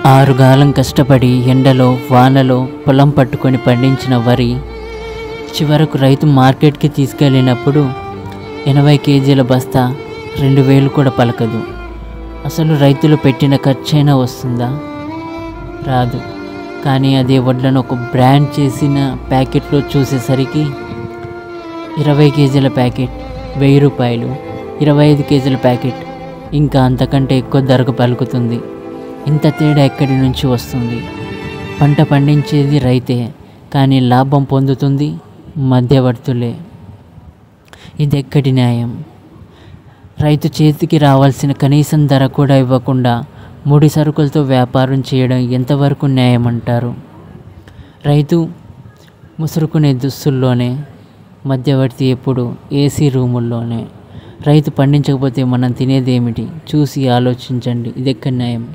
ఆరుగాలం కష్టపడి ఎండలో వానలో పొలం పట్టుకొని పండించిన వరి చివరకు రైతు మార్కెట్కి తీసుకెళ్ళినప్పుడు 80 కేజీల బస్తా 2000 కూడా పలకదు. అసలు రైతులు పెట్టిన ఖర్చైనా వస్తుందా? రాదు. కానీ అదే వడ్లను ఒక బ్రాండ్ చేసిన ప్యాకెట్లో చూసేసరికి 20 కేజీల ప్యాకెట్ 1000 రూపాయలు, 25 కేజీల ప్యాకెట్ ఇంకా అంతకంటే ఎక్కువ ధరకు పలుకుతుంది. ఇంత తేడా ఎక్కడి నుంచి వస్తుంది? పంట పండించేది రైతే, కానీ లాభం పొందుతుంది మధ్యవర్తులే. ఇది ఎక్కడి న్యాయం? రైతు చేతికి రావాల్సిన కనీసం ధర కూడా ఇవ్వకుండా ముడి సరుకులతో వ్యాపారం చేయడం ఎంతవరకు న్యాయం అంటారు? రైతు ముసురుకునే దుస్తుల్లోనే, మధ్యవర్తి ఎప్పుడు ఏసీ రూముల్లోనే. రైతు పండించకపోతే మనం తినేదేమిటి? చూసి ఆలోచించండి. ఇది ఎక్కడి న్యాయం?